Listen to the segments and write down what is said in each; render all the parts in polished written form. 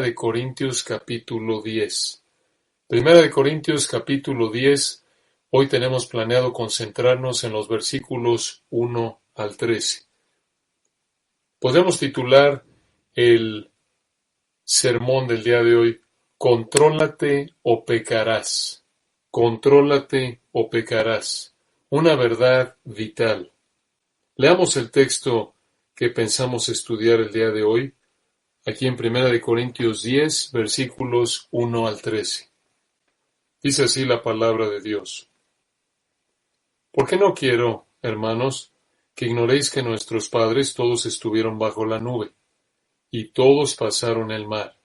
de Corintios capítulo 10. Primera de Corintios capítulo 10. Hoy tenemos planeado concentrarnos en los versículos 1 al 13. Podemos titular el sermón del día de hoy: Contrólate o pecarás. Contrólate o pecarás. Una verdad vital. Leamos el texto que pensamos estudiar el día de hoy, aquí en Primera de Corintios 10, versículos 1 al 13. Dice así la palabra de Dios. ¿Por qué no quiero, hermanos, que ignoréis que nuestros padres todos estuvieron bajo la nube, y todos pasaron el mar,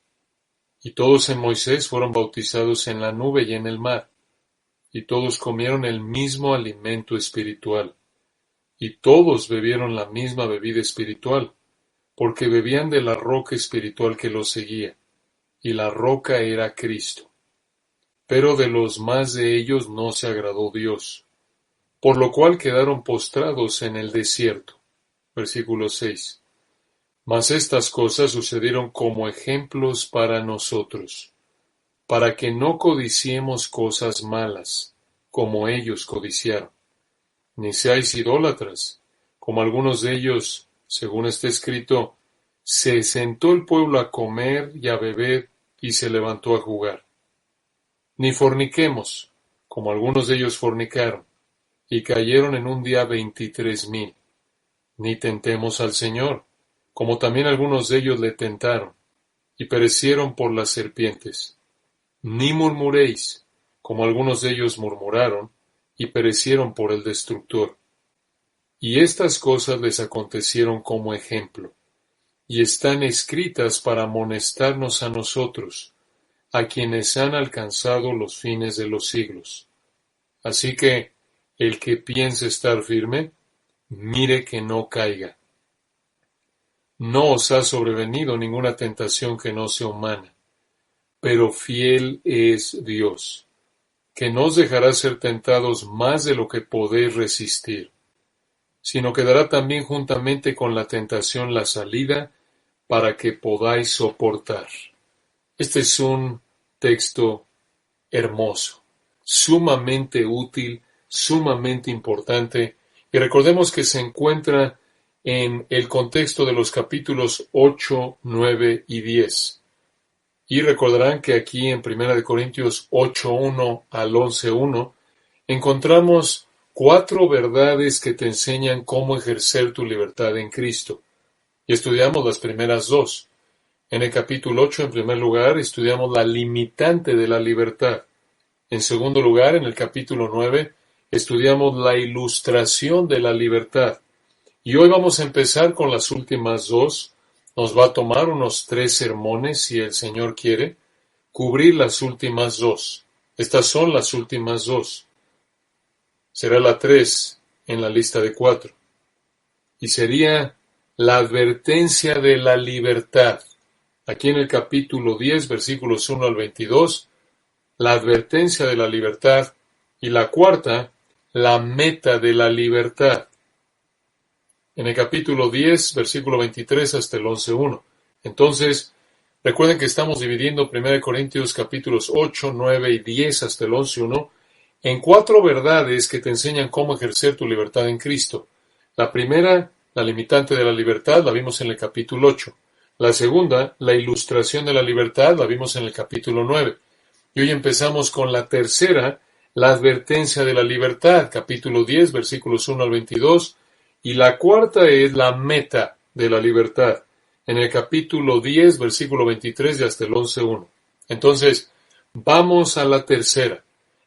y todos en Moisés fueron bautizados en la nube y en el mar, y todos comieron el mismo alimento espiritual, y todos bebieron la misma bebida espiritual, porque bebían de la roca espiritual que los seguía, y la roca era Cristo. Pero de los más de ellos no se agradó Dios, por lo cual quedaron postrados en el desierto. Versículo 6. Mas estas cosas sucedieron como ejemplos para nosotros, para que no codiciemos cosas malas, como ellos codiciaron. Ni seáis idólatras, como algunos de ellos, según está escrito, se sentó el pueblo a comer y a beber y se levantó a jugar. Ni forniquemos, como algunos de ellos fornicaron, y cayeron en un día 23,000. Ni tentemos al Señor, como también algunos de ellos le tentaron, y perecieron por las serpientes. Ni murmuréis, como algunos de ellos murmuraron, y perecieron por el destructor. Y estas cosas les acontecieron como ejemplo, y están escritas para amonestarnos a nosotros, a quienes han alcanzado los fines de los siglos. Así que, el que piense estar firme, mire que no caiga. No os ha sobrevenido ninguna tentación que no sea humana, pero fiel es Dios, que no os dejará ser tentados más de lo que podéis resistir, sino que dará también juntamente con la tentación la salida para que podáis soportar. Este es un texto hermoso, sumamente útil, sumamente importante, y recordemos que se encuentra en el contexto de los capítulos 8, 9 y 10. Y recordarán que aquí en 1 Corintios 8:1 al 11:1 encontramos 4 verdades que te enseñan cómo ejercer tu libertad en Cristo. Y estudiamos las primeras 2. En el capítulo 8, en primer lugar, estudiamos la limitante de la libertad. En segundo lugar, en el capítulo 9, estudiamos la ilustración de la libertad. Y hoy vamos a empezar con las últimas 2. Nos va a tomar unos 3 sermones, si el Señor quiere, cubrir las últimas 2. Estas son las últimas 2. Será la 3 en la lista de 4. Y sería la advertencia de la libertad. Aquí en el capítulo 10, versículos 1 al 22, la advertencia de la libertad. Y la cuarta, la meta de la libertad. En el capítulo 10, versículo 23 hasta el 11:1. Entonces, recuerden que estamos dividiendo 1 Corintios capítulos 8, 9 y 10 hasta el 11:1 en 4 verdades que te enseñan cómo ejercer tu libertad en Cristo. La primera, la limitante de la libertad, la vimos en el capítulo 8. La segunda, la ilustración de la libertad, la vimos en el capítulo 9. Y hoy empezamos con la tercera, la advertencia de la libertad, capítulo 10, versículos 1 al 22. Y la cuarta es la meta de la libertad, en el capítulo 10, versículo 23 y hasta el 11:1. Entonces, vamos a la tercera,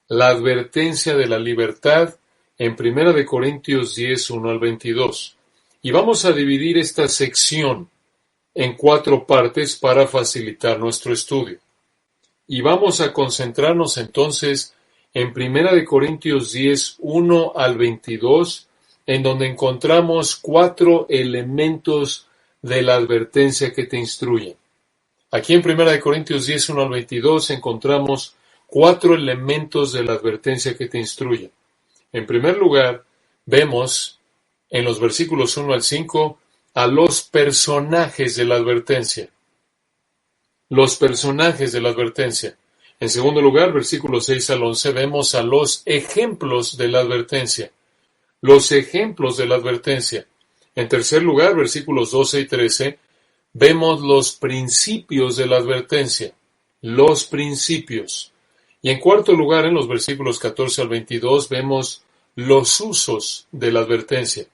la advertencia de la libertad, en 1 Corintios 10, 1 al 22. Y vamos a dividir esta sección en 4 partes para facilitar nuestro estudio. Y vamos a concentrarnos entonces en 1 Corintios 10, 1 al 22, en donde encontramos 4 elementos de la advertencia que te instruyen. Aquí en 1 Corintios 10, 1 al 22 encontramos 4 elementos de la advertencia que te instruyen. En primer lugar, vemos en los versículos 1 al 5 a los personajes de la advertencia. los personajes de la advertencia. En segundo lugar, versículos 6 al 11, vemos a los ejemplos de la advertencia. Los ejemplos de la advertencia. En tercer lugar, versículos 12 y 13, vemos los principios de la advertencia. Los principios. Y en cuarto lugar, en los versículos 14 al 22, vemos los usos de la advertencia.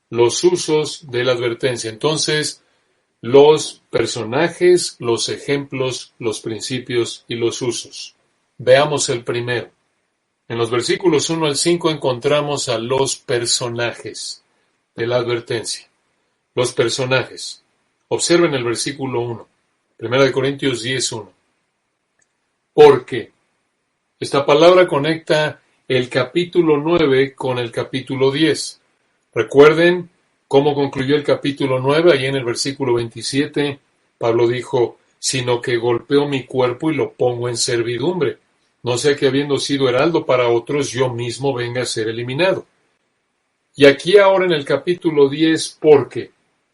Los usos de la advertencia. Entonces, los personajes, los ejemplos, los principios y los usos. Veamos el primero. En los versículos 1 al 5 encontramos a los personajes de la advertencia. Los personajes. Observen el versículo 1. 1 Corintios 10:1. Porque esta palabra conecta el capítulo 9 con el capítulo 10. Recuerden cómo concluyó el capítulo 9, allí en el versículo 27, Pablo dijo, sino que golpeo mi cuerpo y lo pongo en servidumbre, no sea que habiendo sido heraldo para otros, yo mismo venga a ser eliminado. Y aquí ahora en el capítulo 10, ¿por qué?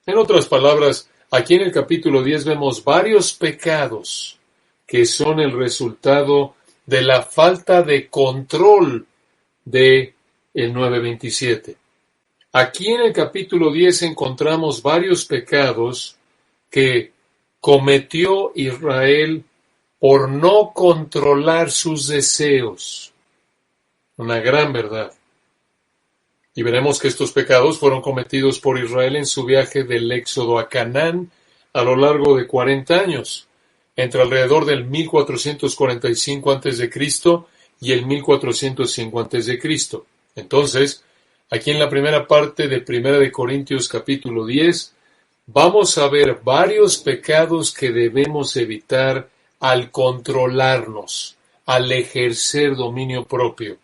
En otras palabras, aquí en el capítulo 10 vemos varios pecados que son el resultado de la falta de control de el 9:27. Aquí en el capítulo 10 encontramos varios pecados que cometió Israel por no controlar sus deseos. Una gran verdad. Y veremos que estos pecados fueron cometidos por Israel en su viaje del Éxodo a Canaán a lo largo de 40 años, entre alrededor del 1445 a.C. y el 1405 a.C. Entonces, aquí en la primera parte de 1 Corintios capítulo 10, vamos a ver varios pecados que debemos evitar al controlarnos, al ejercer dominio propio.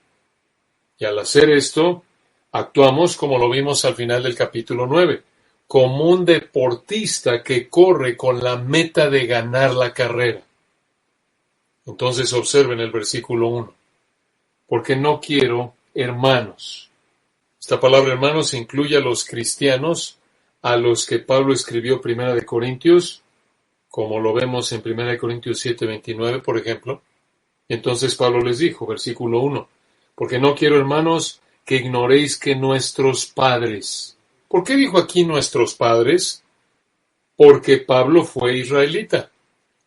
Y al hacer esto, actuamos como lo vimos al final del capítulo 9, como un deportista que corre con la meta de ganar la carrera. Entonces observen el versículo 1. Porque no quiero, hermanos. Esta palabra hermanos incluye a los cristianos a los que Pablo escribió 1 Corintios, como lo vemos en 1 Corintios 7:29, por ejemplo. Entonces Pablo les dijo, versículo 1, porque no quiero, hermanos, que ignoréis que nuestros padres. ¿Por qué dijo aquí nuestros padres? Porque Pablo fue israelita,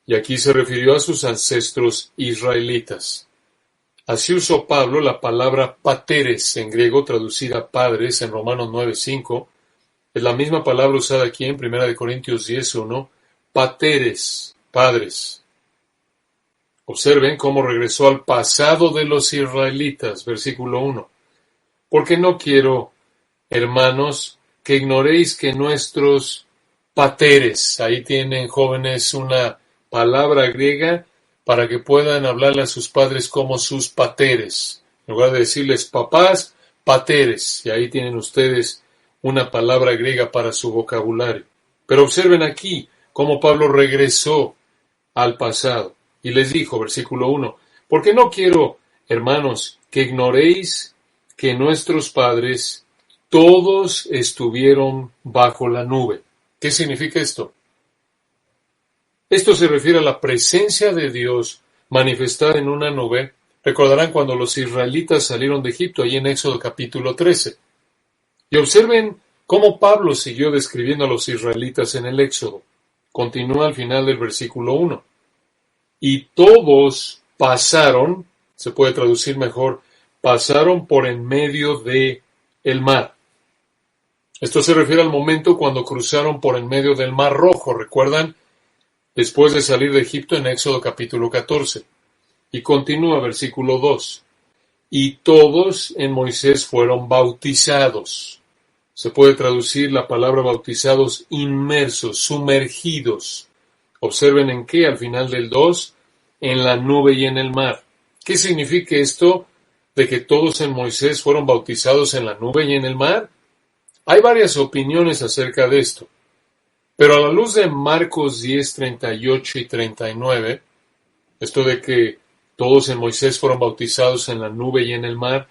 y aquí se refirió a sus ancestros israelitas. Así usó Pablo la palabra pateres, en griego traducida padres en Romanos 9:5, es la misma palabra usada aquí en 1 Corintios 10:1, pateres, padres. Observen cómo regresó al pasado de los israelitas, versículo 1. Porque no quiero, hermanos, que ignoréis que nuestros pateres, ahí tienen jóvenes una palabra griega para que puedan hablarle a sus padres como sus pateres. En lugar de decirles papás, pateres. Y ahí tienen ustedes una palabra griega para su vocabulario. Pero observen aquí cómo Pablo regresó al pasado. Y les dijo, versículo 1, porque no quiero, hermanos, que ignoréis que nuestros padres todos estuvieron bajo la nube. ¿Qué significa esto? Esto se refiere a la presencia de Dios manifestada en una nube. Recordarán cuando los israelitas salieron de Egipto, ahí en Éxodo capítulo 13. Y observen cómo Pablo siguió describiendo a los israelitas en el Éxodo. Continúa al final del versículo 1. Y todos pasaron, se puede traducir mejor, pasaron por en medio de el mar. Esto se refiere al momento cuando cruzaron por en medio del Mar Rojo, ¿recuerdan? Después de salir de Egipto en Éxodo capítulo 14. Y continúa versículo 2. Y todos en Moisés fueron bautizados. Se puede traducir la palabra bautizados inmersos, sumergidos. Observen en qué, al final del 2, en la nube y en el mar. ¿Qué significa esto de que todos en Moisés fueron bautizados en la nube y en el mar? Hay varias opiniones acerca de esto. Pero a la luz de Marcos 10, 38 y 39, esto de que todos en Moisés fueron bautizados en la nube y en el mar,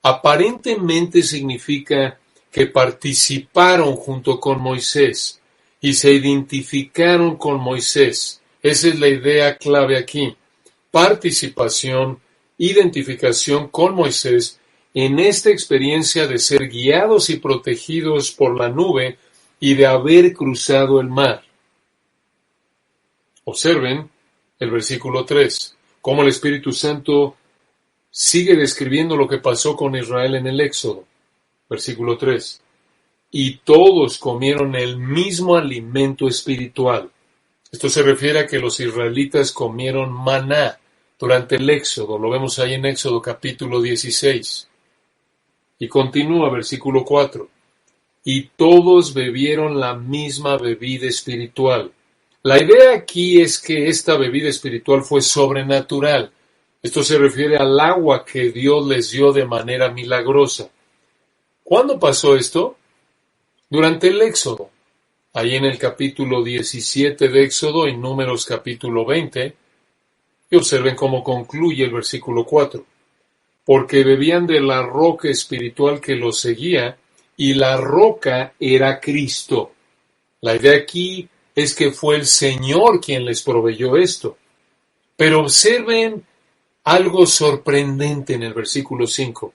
aparentemente significa que participaron junto con Moisés y se identificaron con Moisés, Esa es la idea clave aquí. Participación, identificación con Moisés en esta experiencia de ser guiados y protegidos por la nube y de haber cruzado el mar. Observen el versículo 3, cómo el Espíritu Santo sigue describiendo lo que pasó con Israel en el Éxodo. Versículo 3. Y todos comieron el mismo alimento espiritual. Esto se refiere a que los israelitas comieron maná durante el Éxodo. Lo vemos ahí en Éxodo capítulo 16. Y continúa versículo 4. Y todos bebieron la misma bebida espiritual. La idea aquí es que esta bebida espiritual fue sobrenatural. Esto se refiere al agua que Dios les dio de manera milagrosa. ¿Cuándo pasó esto? Durante el Éxodo. Ahí en el capítulo 17 de Éxodo, en Números capítulo 20, y observen cómo concluye el versículo 4. Porque bebían de la roca espiritual que los seguía, y la roca era Cristo. La idea aquí es que fue el Señor quien les proveyó esto. Pero observen algo sorprendente en el versículo 5.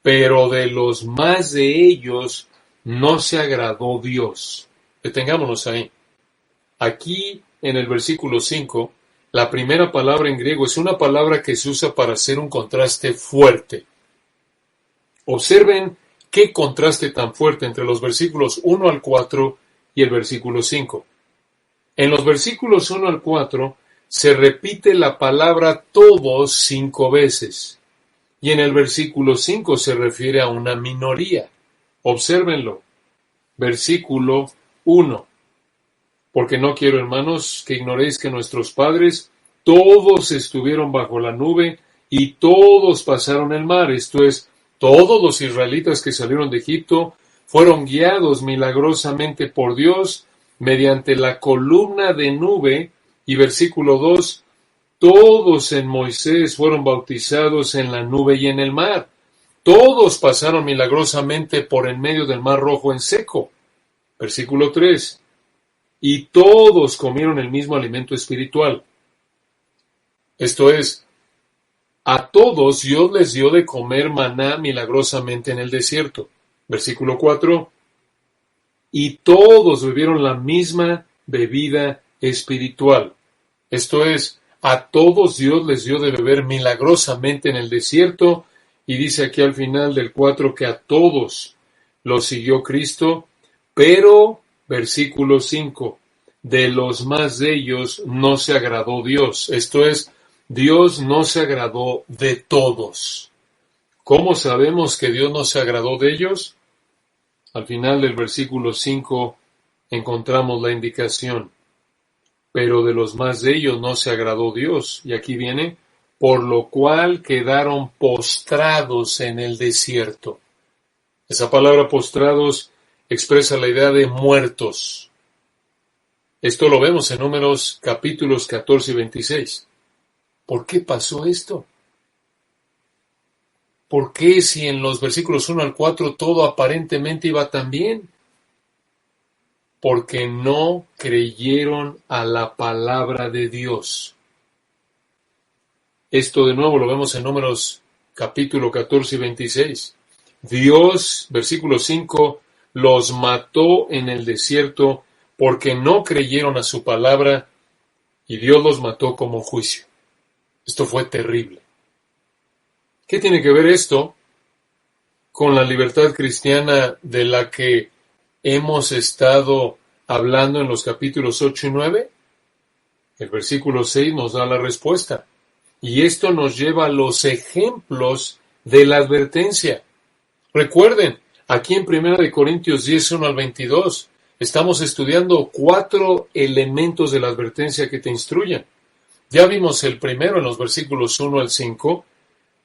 Pero de los más de ellos no se agradó Dios. Detengámonos ahí. Aquí, en el versículo 5, la primera palabra en griego es una palabra que se usa para hacer un contraste fuerte. Observen qué contraste tan fuerte entre los versículos 1 al 4 y el versículo 5. En los versículos 1 al 4 se repite la palabra todos 5 veces. Y en el versículo 5 se refiere a una minoría. Obsérvenlo. Versículo 1. Porque no quiero, hermanos, que ignoréis que nuestros padres todos estuvieron bajo la nube y todos pasaron el mar. Esto es, todos los israelitas que salieron de Egipto fueron guiados milagrosamente por Dios mediante la columna de nube. Y versículo 2. Todos en Moisés fueron bautizados en la nube y en el mar. Todos pasaron milagrosamente por en medio del mar rojo en seco. Versículo 3. Y todos comieron el mismo alimento espiritual. Esto es, a todos Dios les dio de comer maná milagrosamente en el desierto. Versículo 4. Y todos bebieron la misma bebida espiritual. Esto es, a todos Dios les dio de beber milagrosamente en el desierto, y dice aquí al final del 4 que a todos los siguió Cristo, pero, versículo 5, de los más de ellos no se agradó Dios. Esto es, Dios no se agradó de todos. ¿Cómo sabemos que Dios no se agradó de ellos? Al final del versículo 5 encontramos la indicación. Pero de los más de ellos no se agradó Dios. Y aquí viene, por lo cual quedaron postrados en el desierto. Esa palabra postrados expresa la idea de muertos. Esto lo vemos en Números capítulos 14 y 26. ¿Por qué pasó esto? ¿Por qué si en los versículos 1 al 4 todo aparentemente iba tan bien? Porque no creyeron a la palabra de Dios. Esto de nuevo lo vemos en Números capítulo 14 y 26. Dios, versículo 5, los mató en el desierto porque no creyeron a su palabra y Dios los mató como juicio. Esto fue terrible. ¿Qué tiene que ver esto con la libertad cristiana de la que hemos estado hablando en los capítulos 8 y 9? El versículo 6 nos da la respuesta. Y esto nos lleva a los ejemplos de la advertencia. Recuerden, aquí en 1 Corintios 10, 1 al 22, estamos estudiando 4 elementos de la advertencia que te instruyen. Ya vimos el primero en los versículos 1 al 5,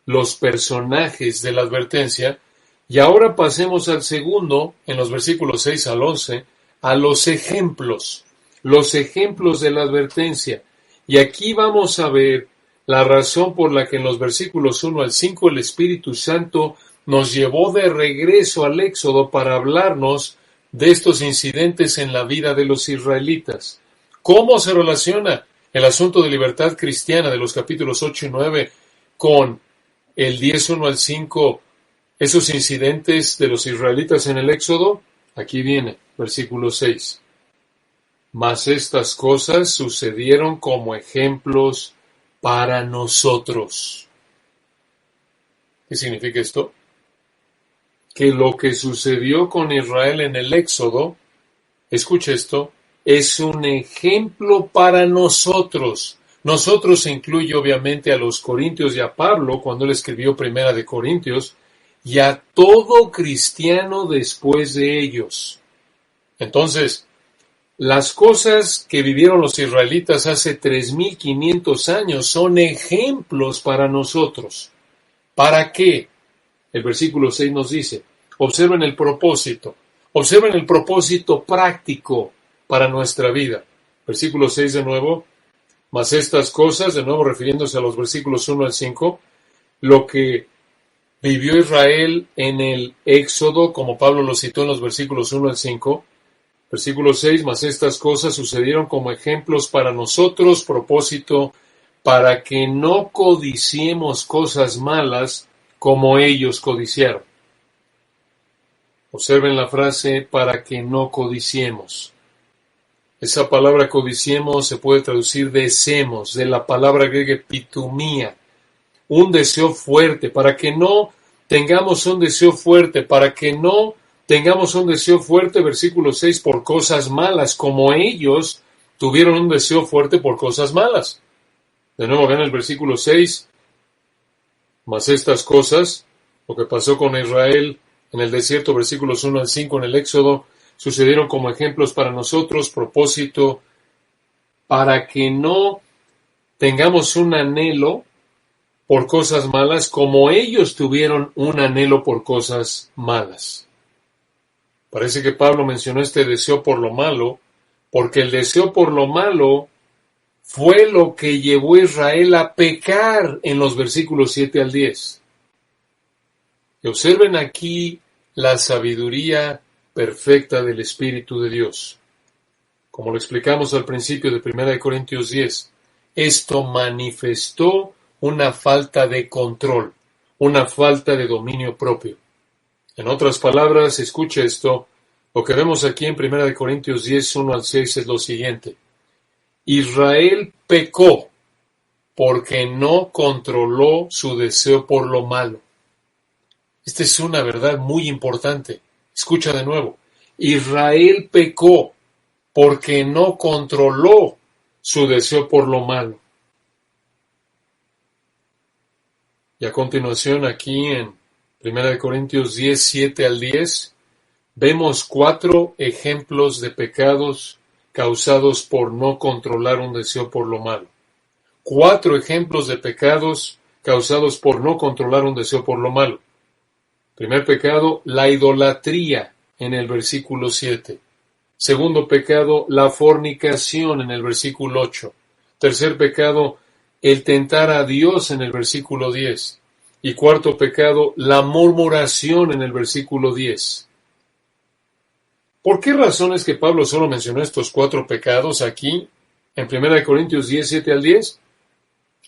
los personajes de la advertencia, y ahora pasemos al segundo, en los versículos 6 al 11, a los ejemplos de la advertencia. Y aquí vamos a ver la razón por la que en los versículos 1 al 5 el Espíritu Santo nos llevó de regreso al Éxodo para hablarnos de estos incidentes en la vida de los israelitas. ¿Cómo se relaciona el asunto de libertad cristiana de los capítulos 8 y 9 con el 10:1 al 5, esos incidentes de los israelitas en el Éxodo? Aquí viene, versículo 6. Mas estas cosas sucedieron como ejemplos para nosotros. ¿Qué significa esto? Que lo que sucedió con Israel en el Éxodo, escuche esto, es un ejemplo para nosotros. Nosotros incluye obviamente a los corintios y a Pablo cuando él escribió Primera de Corintios, y a todo cristiano después de ellos. Entonces, las cosas que vivieron los israelitas hace 3,500 años son ejemplos para nosotros. ¿Para qué? El versículo 6 nos dice, observen el propósito práctico para nuestra vida. Versículo 6 de nuevo, mas estas cosas, de nuevo refiriéndose a los versículos 1 al 5, lo que vivió Israel en el Éxodo, como Pablo lo citó en los versículos 1 al 5, versículo 6, mas estas cosas sucedieron como ejemplos para nosotros, propósito, para que no codiciemos cosas malas como ellos codiciaron. Observen la frase, para que no codiciemos. Esa palabra codiciemos se puede traducir deseemos, de la palabra griega epitumía, un deseo fuerte, para que no tengamos un deseo fuerte, versículo 6, por cosas malas, como ellos tuvieron un deseo fuerte por cosas malas. De nuevo, vean el versículo 6, mas estas cosas, lo que pasó con Israel en el desierto, versículos 1 al 5 en el Éxodo, sucedieron como ejemplos para nosotros, propósito, para que no tengamos un anhelo por cosas malas, como ellos tuvieron un anhelo por cosas malas. Parece que Pablo mencionó este deseo por lo malo, porque el deseo por lo malo fue lo que llevó a Israel a pecar en los versículos 7 al 10. Y observen aquí la sabiduría perfecta del Espíritu de Dios. Como lo explicamos al principio de 1 Corintios 10, esto manifestó una falta de control, una falta de dominio propio. En otras palabras, escuche esto, lo que vemos aquí en 1 Corintios 10, 1 al 6 es lo siguiente. Israel pecó porque no controló su deseo por lo malo. Esta es una verdad muy importante. Escucha de nuevo. Israel pecó porque no controló su deseo por lo malo. Y a continuación aquí en 1 Corintios 10, 7 al 10, vemos 4 ejemplos de pecados causados por no controlar un deseo por lo malo. 4 ejemplos de pecados causados por no controlar un deseo por lo malo. Primer pecado, la idolatría en el versículo 7. Segundo pecado, la fornicación en el versículo 8. Tercer pecado, el tentar a Dios en el versículo 10. Y cuarto pecado, la murmuración en el versículo 10. ¿Por qué razón es que Pablo solo mencionó estos 4 pecados aquí en 1 Corintios 10, 7 al 10?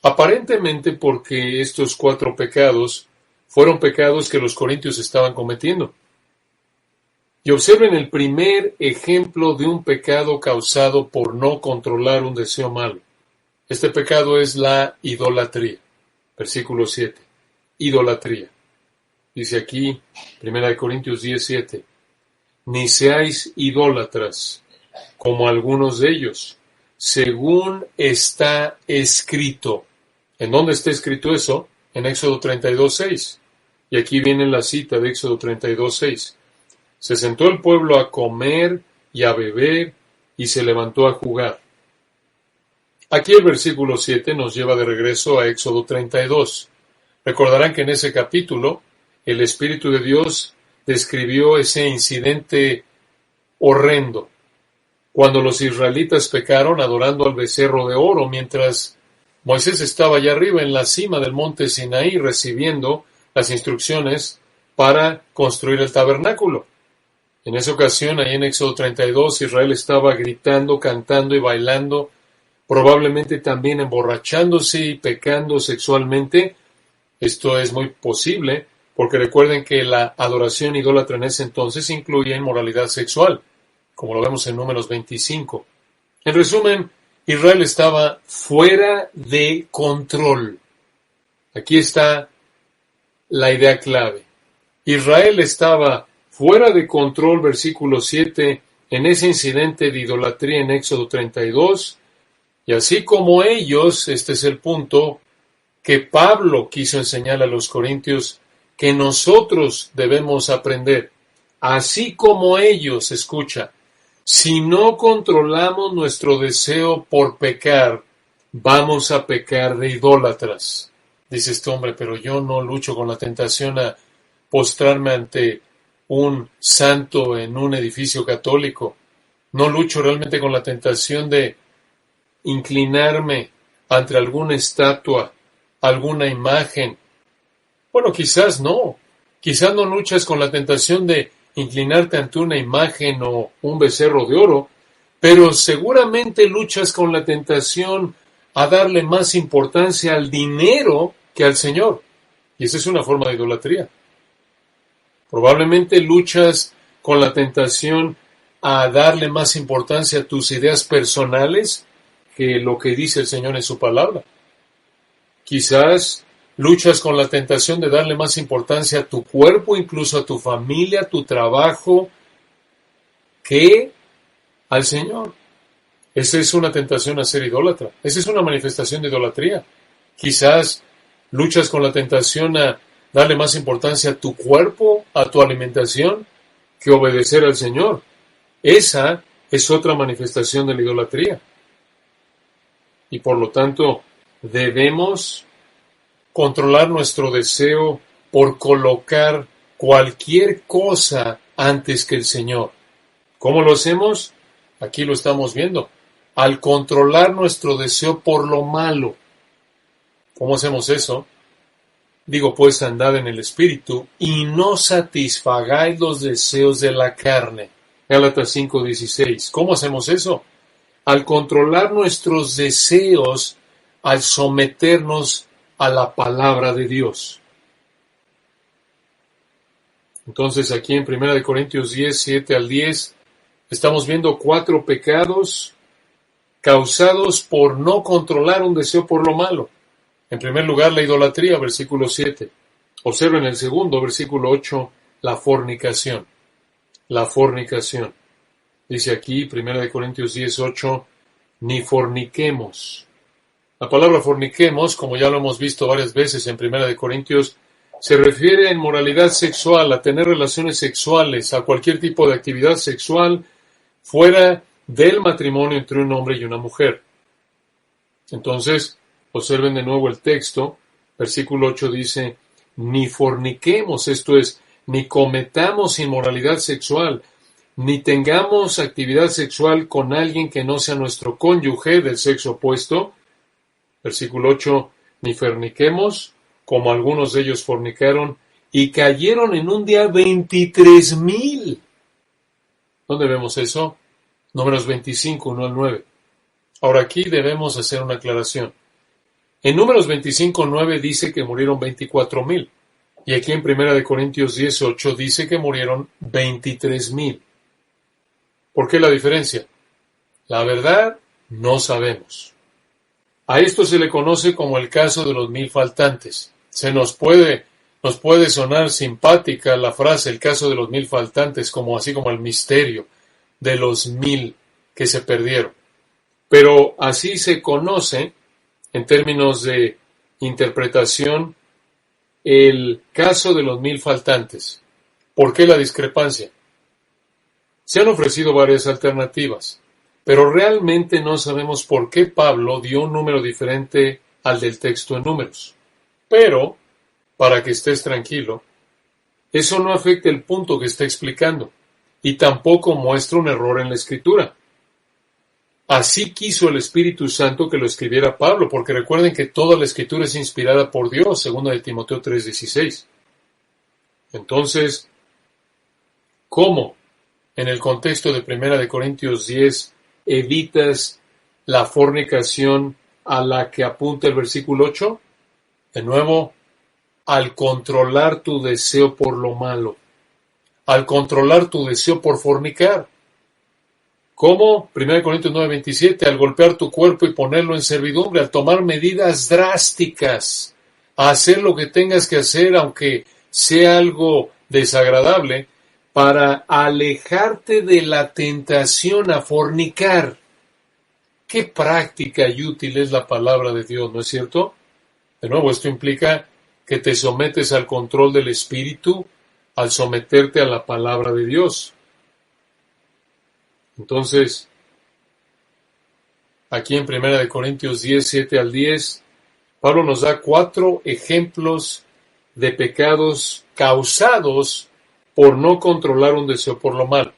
Aparentemente porque estos 4 pecados fueron pecados que los corintios estaban cometiendo. Y observen el primer ejemplo de un pecado causado por no controlar un deseo malo. Este pecado es la idolatría. Versículo 7. Idolatría. Dice aquí, 1 Corintios 10, 7. Ni seáis idólatras, como algunos de ellos, según está escrito. ¿En dónde está escrito eso? En Éxodo 32, 6. Y aquí viene la cita de Éxodo 32, 6. Se sentó el pueblo a comer y a beber, y se levantó a jugar. Aquí el versículo 7 nos lleva de regreso a Éxodo 32. Recordarán que en ese capítulo el Espíritu de Dios describió ese incidente horrendo, cuando los israelitas pecaron adorando al becerro de oro, mientras Moisés estaba allá arriba en la cima del monte Sinaí recibiendo las instrucciones para construir el tabernáculo. En esa ocasión, ahí en Éxodo 32, Israel estaba gritando, cantando y bailando, probablemente también emborrachándose y pecando sexualmente. Esto es muy posible, porque recuerden que la adoración idólatra en ese entonces incluía inmoralidad sexual, como lo vemos en Números 25. En resumen, Israel estaba fuera de control. Aquí está la idea clave. Israel estaba fuera de control, versículo 7, en ese incidente de idolatría en Éxodo 32, y así como ellos, este es el punto que Pablo quiso enseñar a los corintios, que nosotros debemos aprender. Así como ellos, escucha, si no controlamos nuestro deseo por pecar, vamos a pecar de idólatras. Dice este hombre, pero yo no lucho con la tentación a postrarme ante un santo en un edificio católico. No lucho realmente con la tentación de inclinarme ante alguna estatua, alguna imagen. Bueno, quizás no. Quizás no luchas con la tentación de inclinarte ante una imagen o un becerro de oro, pero seguramente luchas con la tentación a darle más importancia al dinero que al Señor. Y esa es una forma de idolatría. Probablemente luchas con la tentación a darle más importancia a tus ideas personales que lo que dice el Señor en su palabra. Quizás luchas con la tentación de darle más importancia a tu cuerpo, incluso a tu familia, a tu trabajo, que al Señor. Esa es una tentación a ser idólatra. Esa es una manifestación de idolatría. Quizás luchas con la tentación a darle más importancia a tu cuerpo, a tu alimentación, que obedecer al Señor. Esa es otra manifestación de la idolatría. Y por lo tanto, debemos controlar nuestro deseo por colocar cualquier cosa antes que el Señor. ¿Cómo lo hacemos? Aquí lo estamos viendo. Al controlar nuestro deseo por lo malo. ¿Cómo hacemos eso? Digo, pues andad en el Espíritu y no satisfagáis los deseos de la carne. Gálatas 5:16. ¿Cómo hacemos eso? Al controlar nuestros deseos, al someternos a la palabra de Dios. Entonces aquí en 1 Corintios 10, 7 al 10, estamos viendo 4 pecados causados por no controlar un deseo por lo malo. En primer lugar, la idolatría, versículo 7. Observen el segundo, versículo 8, la fornicación. La fornicación. Dice aquí, 1 Corintios 10, 8, ni forniquemos. La palabra forniquemos, como ya lo hemos visto varias veces en 1 Corintios, se refiere a inmoralidad sexual, a tener relaciones sexuales, a cualquier tipo de actividad sexual fuera del matrimonio entre un hombre y una mujer. Entonces, observen de nuevo el texto, versículo 8 dice, ni forniquemos, esto es, ni cometamos inmoralidad sexual, ni tengamos actividad sexual con alguien que no sea nuestro cónyuge del sexo opuesto. Versículo 8, ni forniquemos, como algunos de ellos fornicaron, y cayeron en un día 23,000. ¿Dónde vemos eso? Números 25, 1 al 9. Ahora aquí debemos hacer una aclaración. En Números 25, 9 dice que murieron 24,000. Y aquí en 1 Corintios 18 dice que murieron 23,000. ¿Por qué la diferencia? La verdad, no sabemos. A esto se le conoce como el caso de los 1,000 faltantes. Nos puede sonar simpática la frase, el caso de los 1,000 faltantes, así como el misterio de los 1,000 que se perdieron. Pero así se conoce, en términos de interpretación, el caso de los 1,000 faltantes. ¿Por qué la discrepancia? Se han ofrecido varias alternativas, pero realmente no sabemos por qué Pablo dio un número diferente al del texto en Números. Pero, para que estés tranquilo, eso no afecta el punto que está explicando, y tampoco muestra un error en la Escritura. Así quiso el Espíritu Santo que lo escribiera Pablo, porque recuerden que toda la Escritura es inspirada por Dios, según de Timoteo 3:16. Entonces, ¿cómo en el contexto de 1 Corintios 10, evitas la fornicación a la que apunta el versículo 8? De nuevo, al controlar tu deseo por lo malo, al controlar tu deseo por fornicar. ¿Cómo? 1 Corintios 9:27, al golpear tu cuerpo y ponerlo en servidumbre, al tomar medidas drásticas, a hacer lo que tengas que hacer, aunque sea algo desagradable, para alejarte de la tentación a fornicar. Qué práctica y útil es la palabra de Dios, ¿no es cierto? De nuevo, esto implica que te sometes al control del Espíritu al someterte a la palabra de Dios. Entonces, aquí en 1 Corintios 10, 7 al 10, Pablo nos da 4 ejemplos de pecados causados por no controlar un deseo por lo malo.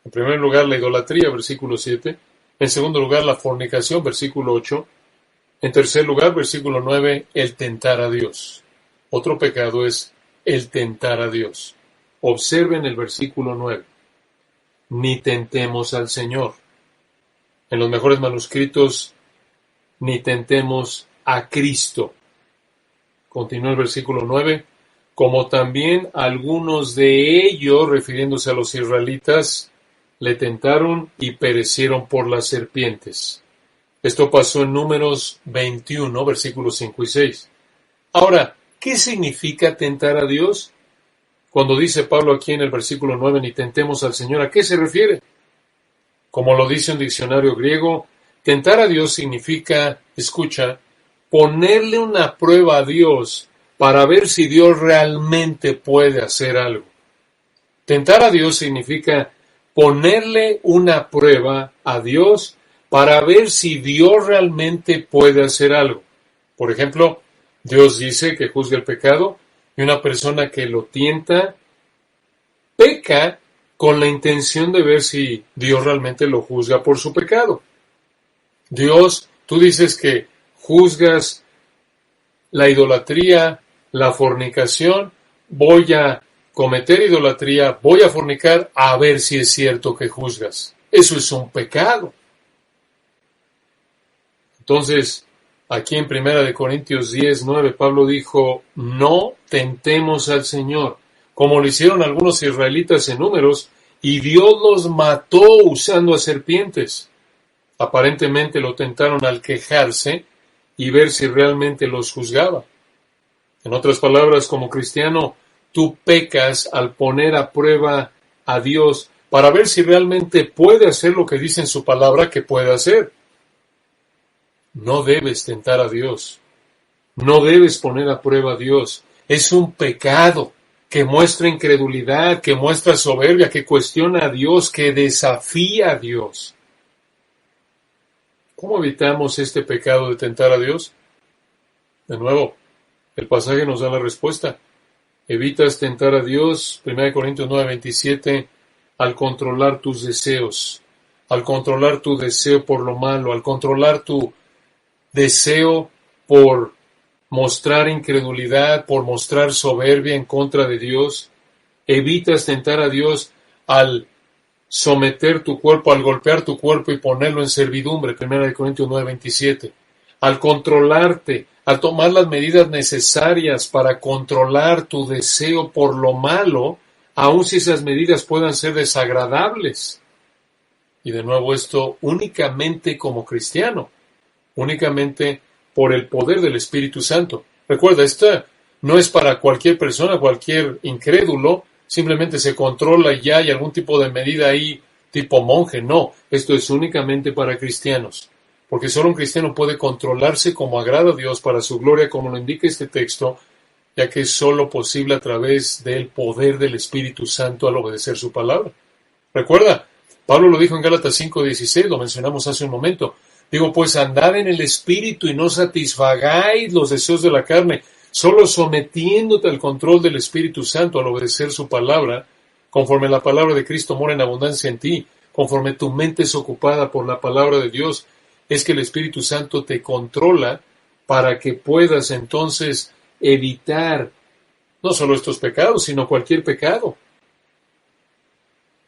En primer lugar, la idolatría, versículo 7. En segundo lugar, la fornicación, versículo 8. En tercer lugar, versículo 9, el tentar a Dios. Otro pecado es el tentar a Dios. Observen el versículo 9. Ni tentemos al Señor. En los mejores manuscritos, ni tentemos a Cristo. Continúa el versículo 9. Como también algunos de ellos, refiriéndose a los israelitas, le tentaron y perecieron por las serpientes. Esto pasó en Números 21, versículos 5 y 6. Ahora, ¿qué significa tentar a Dios? Cuando dice Pablo aquí en el versículo 9, ni tentemos al Señor, ¿a qué se refiere? Como lo dice un diccionario griego, tentar a Dios significa, escucha, ponerle una prueba a Dios para ver si Dios realmente puede hacer algo. Tentar a Dios significa ponerle una prueba a Dios para ver si Dios realmente puede hacer algo. Por ejemplo, Dios dice que juzga el pecado y una persona que lo tienta peca con la intención de ver si Dios realmente lo juzga por su pecado. Dios, tú dices que juzgas la idolatría, la fornicación, voy a cometer idolatría, voy a fornicar, a ver si es cierto que juzgas. Eso es un pecado. Entonces, aquí en 1 Corintios 10, 9, Pablo dijo, no tentemos al Señor, como lo hicieron algunos israelitas en Números, y Dios los mató usando a serpientes. Aparentemente lo tentaron al quejarse y ver si realmente los juzgaba. En otras palabras, como cristiano, tú pecas al poner a prueba a Dios para ver si realmente puede hacer lo que dice en su palabra que puede hacer. No debes tentar a Dios. No debes poner a prueba a Dios. Es un pecado que muestra incredulidad, que muestra soberbia, que cuestiona a Dios, que desafía a Dios. ¿Cómo evitamos este pecado de tentar a Dios? De nuevo, el pasaje nos da la respuesta. Evitas tentar a Dios, 1 Corintios 9:27, al controlar tus deseos, al controlar tu deseo por lo malo, al controlar tu deseo por mostrar incredulidad, por mostrar soberbia en contra de Dios. Evitas tentar a Dios al someter tu cuerpo, al golpear tu cuerpo y ponerlo en servidumbre, 1 Corintios 9:27, al controlarte, al tomar las medidas necesarias para controlar tu deseo por lo malo, aun si esas medidas puedan ser desagradables. Y de nuevo esto únicamente como cristiano, únicamente por el poder del Espíritu Santo. Recuerda, esto no es para cualquier persona, cualquier incrédulo, simplemente se controla y ya hay algún tipo de medida ahí tipo monje. No, esto es únicamente para cristianos, porque solo un cristiano puede controlarse como agrada a Dios para su gloria, como lo indica este texto, ya que es solo posible a través del poder del Espíritu Santo al obedecer su palabra. Recuerda, Pablo lo dijo en Gálatas 5:16, lo mencionamos hace un momento. Digo, pues andad en el Espíritu y no satisfagáis los deseos de la carne, solo sometiéndote al control del Espíritu Santo al obedecer su palabra, conforme la palabra de Cristo mora en abundancia en ti, conforme tu mente es ocupada por la palabra de Dios, es que el Espíritu Santo te controla para que puedas entonces evitar no solo estos pecados, sino cualquier pecado.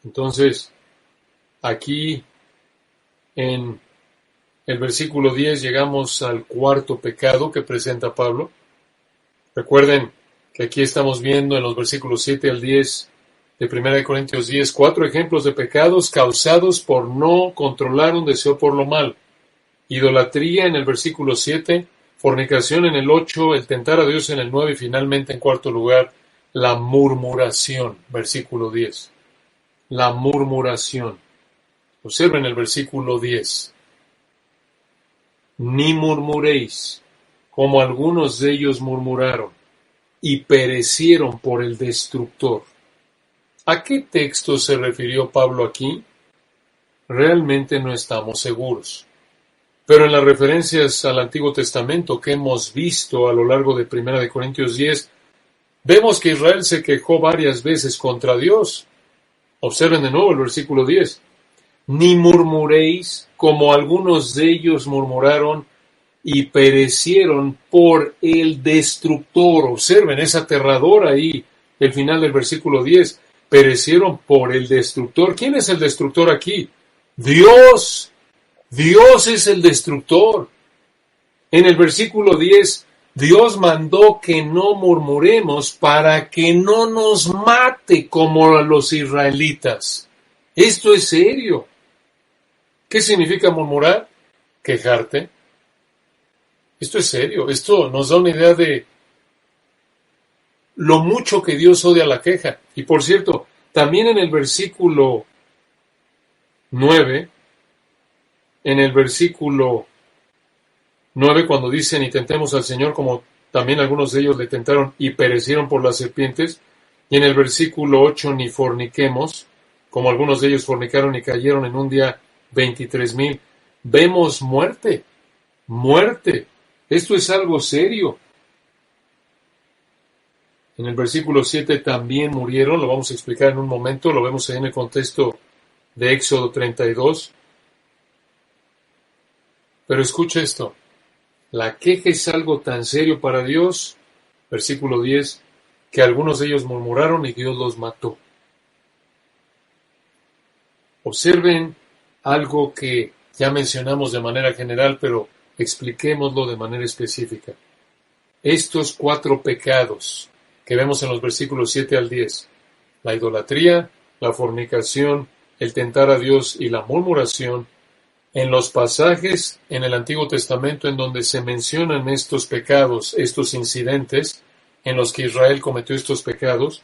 Entonces, aquí en el versículo 10 llegamos al cuarto pecado que presenta Pablo. Recuerden que aquí estamos viendo en los versículos 7 al 10 de 1 Corintios 10, 4 ejemplos de pecados causados por no controlar un deseo por lo mal. Idolatría en el versículo 7, fornicación en el 8, el tentar a Dios en el 9 y finalmente en cuarto lugar, la murmuración, versículo 10. La murmuración. Observen el versículo 10. Ni murmuréis, como algunos de ellos murmuraron, y perecieron por el destructor. ¿A qué texto se refirió Pablo aquí? Realmente no estamos seguros. Pero en las referencias al Antiguo Testamento que hemos visto a lo largo de 1 Corintios 10, vemos que Israel se quejó varias veces contra Dios. Observen de nuevo el versículo 10. Ni murmuréis, como algunos de ellos murmuraron y perecieron por el destructor. Observen, es aterrador ahí el final del versículo 10. Perecieron por el destructor. ¿Quién es el destructor aquí? Dios. Dios es el destructor. En el versículo 10, Dios mandó que no murmuremos para que no nos mate como a los israelitas. Esto es serio. ¿Qué significa murmurar? Quejarte. Esto es serio. Esto nos da una idea de lo mucho que Dios odia la queja. Y por cierto, también en el versículo 9, cuando dicen y tentemos al Señor, como también algunos de ellos le tentaron y perecieron por las serpientes, y en el versículo 8, ni forniquemos, como algunos de ellos fornicaron y cayeron en un día 23,000, vemos muerte. Esto es algo serio. En el versículo 7 también murieron, lo vamos a explicar en un momento, lo vemos ahí en el contexto de Éxodo 32. Pero escucha esto, la queja es algo tan serio para Dios, versículo 10, que algunos de ellos murmuraron y Dios los mató. Observen algo que ya mencionamos de manera general, pero expliquémoslo de manera específica. Estos 4 pecados que vemos en los versículos 7 al 10, la idolatría, la fornicación, el tentar a Dios y la murmuración, en los pasajes en el Antiguo Testamento en donde se mencionan estos pecados, estos incidentes en los que Israel cometió estos pecados,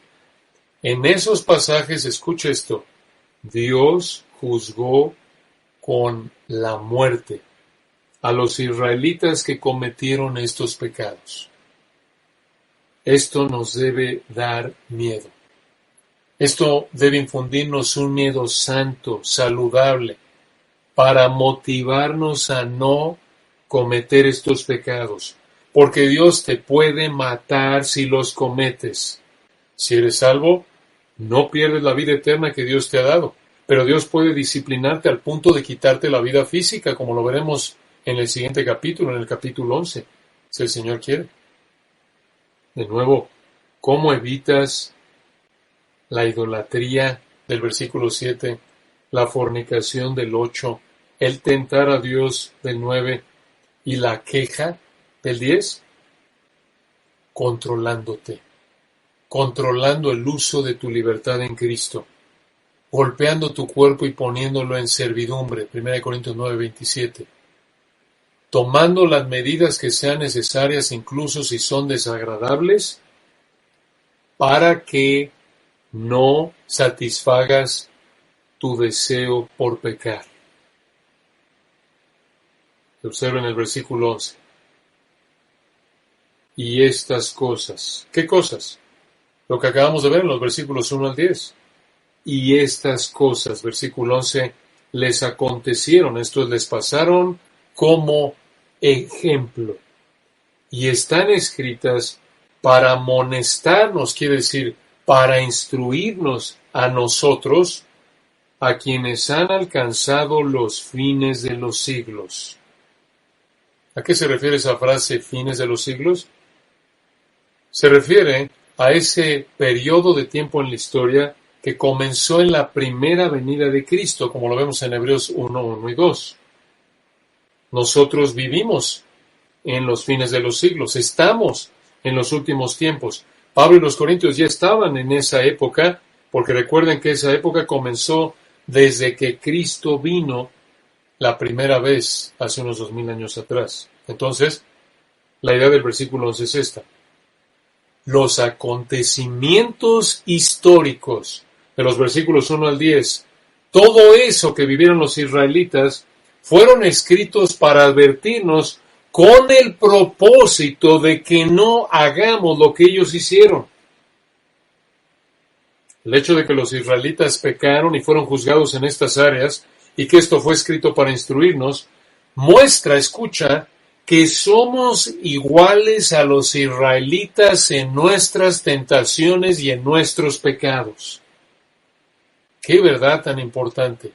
en esos pasajes, escucha esto, Dios juzgó con la muerte a los israelitas que cometieron estos pecados. Esto nos debe dar miedo. Esto debe infundirnos un miedo santo, saludable, para motivarnos a no cometer estos pecados, porque Dios te puede matar si los cometes. Si eres salvo, no pierdes la vida eterna que Dios te ha dado, pero Dios puede disciplinarte al punto de quitarte la vida física, como lo veremos en el siguiente capítulo, en el capítulo 11, si el Señor quiere. De nuevo, ¿cómo evitas la idolatría del versículo 7, la fornicación del 8, el tentar a Dios del 9 y la queja del 10? Controlándote, controlando el uso de tu libertad en Cristo, golpeando tu cuerpo y poniéndolo en servidumbre, 1 Corintios 9:27, tomando las medidas que sean necesarias, incluso si son desagradables, para que no satisfagas tu deseo por pecar. Observen el versículo 11. Y estas cosas, ¿qué cosas? Lo que acabamos de ver en los versículos 1 al 10. Y estas cosas, versículo 11, les acontecieron, estos les pasaron como ejemplo. Y están escritas para amonestarnos, quiere decir, para instruirnos a nosotros, a quienes han alcanzado los fines de los siglos. ¿A qué se refiere esa frase, fines de los siglos? Se refiere a ese periodo de tiempo en la historia que comenzó en la primera venida de Cristo, como lo vemos en Hebreos 1 y 2. Nosotros vivimos en los fines de los siglos, estamos en los últimos tiempos. Pablo y los Corintios ya estaban en esa época, porque recuerden que esa época comenzó desde que Cristo vino la primera vez, hace unos 2000 años atrás. Entonces, la idea del versículo 11 es esta. Los acontecimientos históricos de los versículos 1 al 10, todo eso que vivieron los israelitas, fueron escritos para advertirnos con el propósito de que no hagamos lo que ellos hicieron. El hecho de que los israelitas pecaron y fueron juzgados en estas áreas, y que esto fue escrito para instruirnos, muestra, escucha, que somos iguales a los israelitas en nuestras tentaciones y en nuestros pecados. ¡Qué verdad tan importante!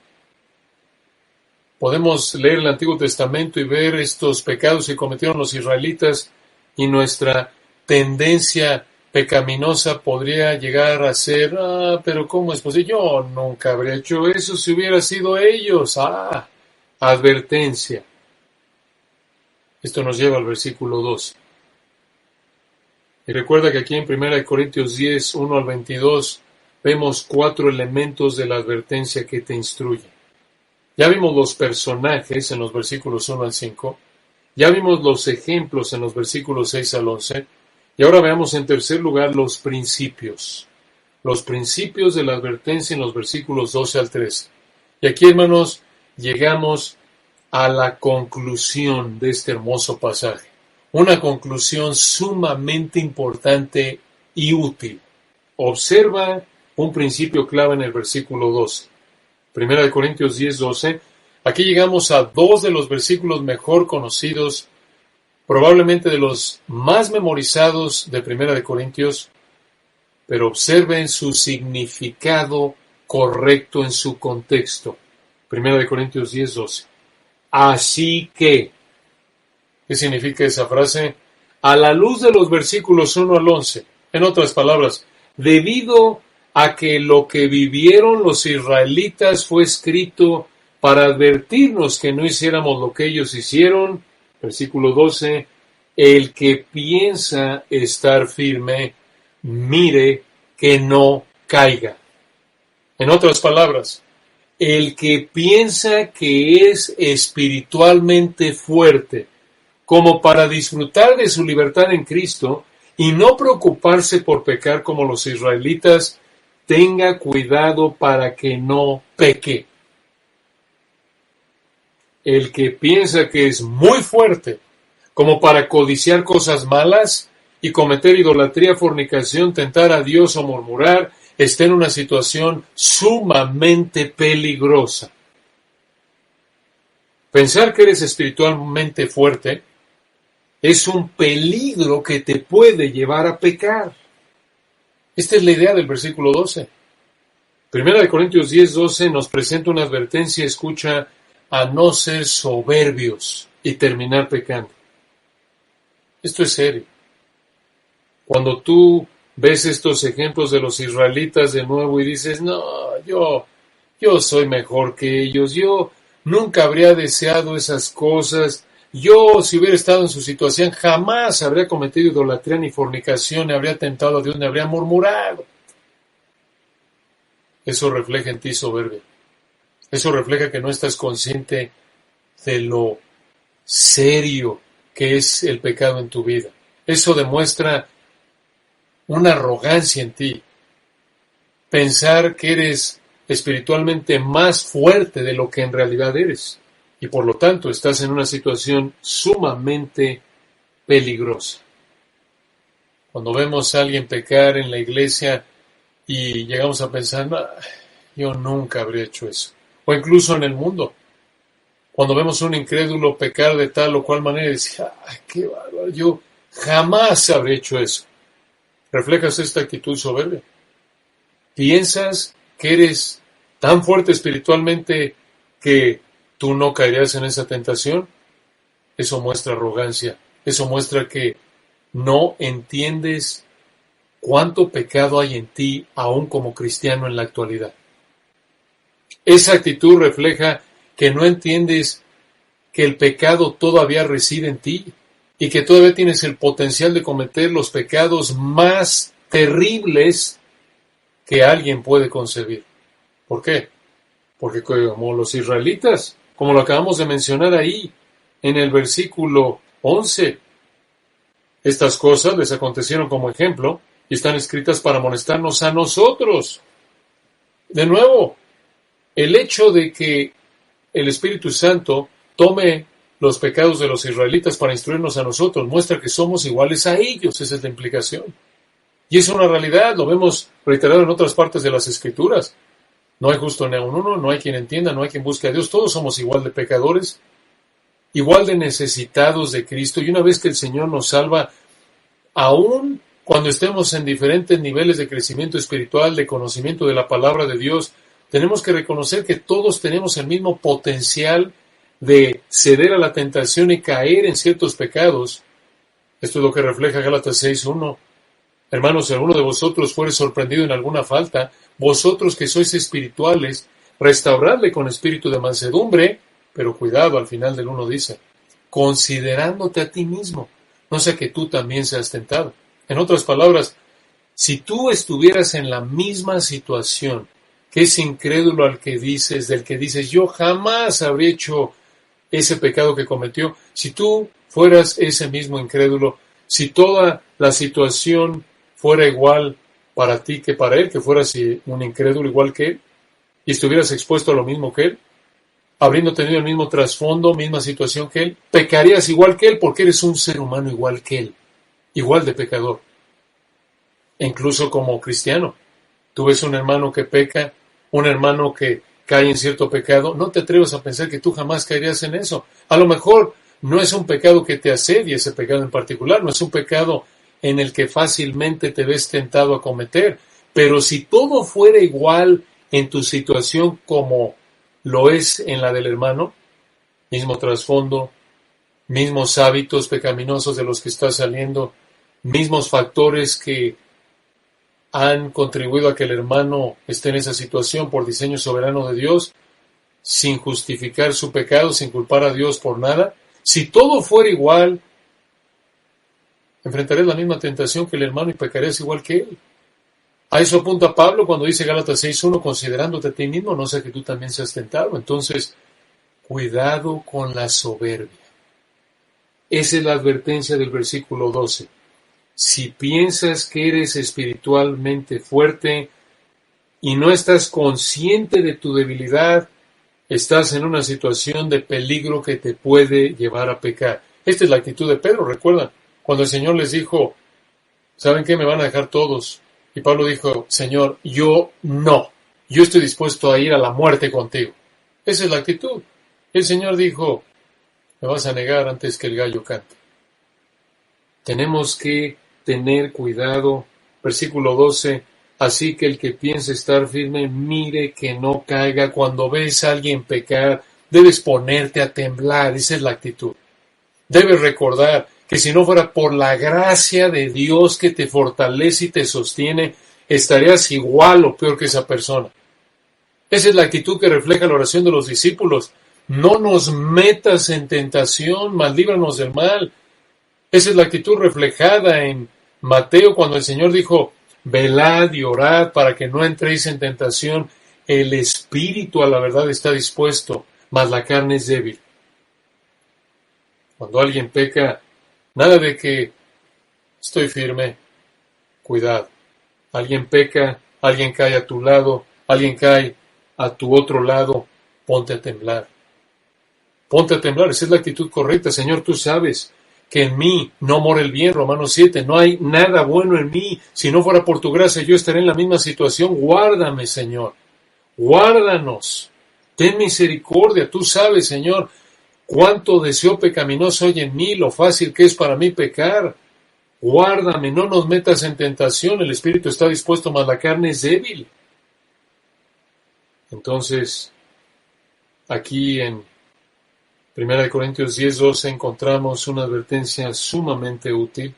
Podemos leer el Antiguo Testamento y ver estos pecados que cometieron los israelitas, y nuestra tendencia pecaminosa podría llegar a ser, pero ¿cómo es posible? Yo nunca habría hecho eso si hubiera sido ellos. Advertencia. Esto nos lleva al versículo 2. Y recuerda que aquí en 1 Corintios 10, 1 al 22, vemos 4 elementos de la advertencia que te instruyen. Ya vimos los personajes en los versículos 1 al 5, ya vimos los ejemplos en los versículos 6 al 11, y ahora veamos en tercer lugar los principios de la advertencia en los versículos 12 al 13. Y aquí, hermanos, llegamos a la conclusión de este hermoso pasaje, una conclusión sumamente importante y útil. Observa un principio clave en el versículo 12. 1 Corintios 10, 12. Aquí llegamos a 2 de los versículos mejor conocidos, probablemente de los más memorizados de 1 Corintios, pero observen su significado correcto en su contexto. 1 Corintios 10, 12. Así que, ¿qué significa esa frase? A la luz de los versículos 1 al 11, en otras palabras, debido a que lo que vivieron los israelitas fue escrito para advertirnos que no hiciéramos lo que ellos hicieron, versículo 12, el que piensa estar firme, mire que no caiga. En otras palabras, el que piensa que es espiritualmente fuerte, como para disfrutar de su libertad en Cristo y no preocuparse por pecar como los israelitas, tenga cuidado para que no peque. El que piensa que es muy fuerte, como para codiciar cosas malas y cometer idolatría, fornicación, tentar a Dios o murmurar, está en una situación sumamente peligrosa. Pensar que eres espiritualmente fuerte es un peligro que te puede llevar a pecar. Esta es la idea del versículo 12. 1 Corintios 10, 12 nos presenta una advertencia, escucha, a no ser soberbios y terminar pecando. Esto es serio. Cuando tú ves estos ejemplos de los israelitas de nuevo y dices, no, yo soy mejor que ellos, yo nunca habría deseado esas cosas, yo si hubiera estado en su situación jamás habría cometido idolatría ni fornicación, ni habría tentado a Dios, ni habría murmurado. Eso refleja en ti soberbia. Eso refleja que no estás consciente de lo serio que es el pecado en tu vida. Eso demuestra una arrogancia en ti. Pensar que eres espiritualmente más fuerte de lo que en realidad eres. Y por lo tanto estás en una situación sumamente peligrosa. Cuando vemos a alguien pecar en la iglesia y llegamos a pensar, no, yo nunca habría hecho eso. O incluso en el mundo. Cuando vemos a un incrédulo pecar de tal o cual manera y decir, ¡ay, qué bárbaro! Yo jamás habría hecho eso. ¿Reflejas esta actitud soberbia? ¿Piensas que eres tan fuerte espiritualmente que tú no caerías en esa tentación? Eso muestra arrogancia. Eso muestra que no entiendes ¿Cuánto pecado hay en ti aún como cristiano en la actualidad? Esa actitud refleja que no entiendes que el pecado todavía reside en ti y que todavía tienes el potencial de cometer los pecados más terribles que alguien puede concebir. ¿Por qué? Porque como los israelitas, como lo acabamos de mencionar ahí en el versículo 11, estas cosas les acontecieron como ejemplo y están escritas para amonestarnos a nosotros. De nuevo, el hecho de que el Espíritu Santo tome los pecados de los israelitas para instruirnos a nosotros muestra que somos iguales a ellos. Esa es la implicación. Y es una realidad, lo vemos reiterado en otras partes de las Escrituras. No hay justo ni aun uno, no hay quien entienda, no hay quien busque a Dios. Todos somos igual de pecadores, igual de necesitados de Cristo. Y una vez que el Señor nos salva, aún cuando estemos en diferentes niveles de crecimiento espiritual, de conocimiento de la palabra de Dios, tenemos que reconocer que todos tenemos el mismo potencial de ceder a la tentación y caer en ciertos pecados. Esto es lo que refleja Gálatas 6:1. Hermanos, si alguno de vosotros fuere sorprendido en alguna falta, vosotros que sois espirituales, restauradle con espíritu de mansedumbre, pero cuidado, al final del 1 dice, considerándote a ti mismo, no sea que tú también seas tentado. En otras palabras, si tú estuvieras en la misma situación que ese incrédulo del que dices, yo jamás habría hecho ese pecado que cometió, si tú fueras ese mismo incrédulo, si toda la situación fuera igual para ti que para él, que fueras un incrédulo igual que él, y estuvieras expuesto a lo mismo que él, habiendo tenido el mismo trasfondo, misma situación que él, pecarías igual que él porque eres un ser humano igual que él, igual de pecador. E incluso como cristiano, tú ves un hermano que peca, un hermano que cae en cierto pecado, no te atrevas a pensar que tú jamás caerías en eso. A lo mejor no es un pecado que te asedie, ese pecado en particular, no es un pecado en el que fácilmente te ves tentado a cometer, pero si todo fuera igual en tu situación como lo es en la del hermano, mismo trasfondo, mismos hábitos pecaminosos de los que estás saliendo, mismos factores que han contribuido a que el hermano esté en esa situación por diseño soberano de Dios, sin justificar su pecado, sin culpar a Dios por nada. Si todo fuera igual, enfrentarías la misma tentación que el hermano y pecarías igual que él. A eso apunta Pablo cuando dice Gálatas 6:1, considerándote a ti mismo, no sea que tú también seas tentado. Entonces, cuidado con la soberbia. Esa es la advertencia del versículo 12. Si piensas que eres espiritualmente fuerte y no estás consciente de tu debilidad, estás en una situación de peligro que te puede llevar a pecar. Esta es la actitud de Pedro, recuerdan, cuando el Señor les dijo, ¿saben qué? Me van a dejar todos. Y Pablo dijo, Señor, yo no. Yo estoy dispuesto a ir a la muerte contigo. Esa es la actitud. El Señor dijo, me vas a negar antes que el gallo cante. Tenemos que tener cuidado. Versículo 12. Así que el que piense estar firme, mire que no caiga. Cuando ves a alguien pecar, debes ponerte a temblar. Esa es la actitud. Debes recordar que si no fuera por la gracia de Dios que te fortalece y te sostiene, estarías igual o peor que esa persona. Esa es la actitud que refleja la oración de los discípulos. No nos metas en tentación, mas líbranos del mal. Esa es la actitud reflejada en Mateo cuando el Señor dijo, velad y orad para que no entréis en tentación. El espíritu a la verdad está dispuesto, mas la carne es débil. Cuando alguien peca, nada de que estoy firme, cuidado. Alguien peca, alguien cae a tu lado, alguien cae a tu otro lado, ponte a temblar. Ponte a temblar, esa es la actitud correcta. Señor, tú sabes que en mí no mora el bien, Romanos 7, no hay nada bueno en mí. Si no fuera por tu gracia, yo estaría en la misma situación. Guárdame, Señor. Guárdanos. Ten misericordia. Tú sabes, Señor, cuánto deseo pecaminoso hay en mí, lo fácil que es para mí pecar. Guárdame, no nos metas en tentación. El espíritu está dispuesto, mas la carne es débil. Entonces, aquí en 1 Corintios 10:12 encontramos una advertencia sumamente útil.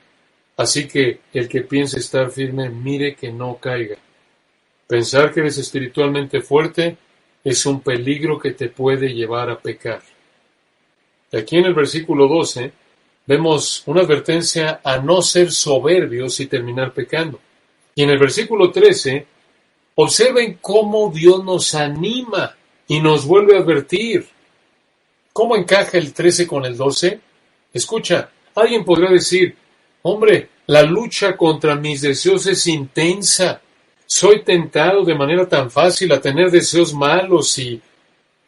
Así que el que piense estar firme, mire que no caiga. Pensar que eres espiritualmente fuerte es un peligro que te puede llevar a pecar. Aquí en el versículo 12 vemos una advertencia a no ser soberbios y terminar pecando. Y en el versículo 13, observen cómo Dios nos anima y nos vuelve a advertir. ¿Cómo encaja el 13 con el 12? Escucha, alguien podrá decir, hombre, la lucha contra mis deseos es intensa. Soy tentado de manera tan fácil a tener deseos malos y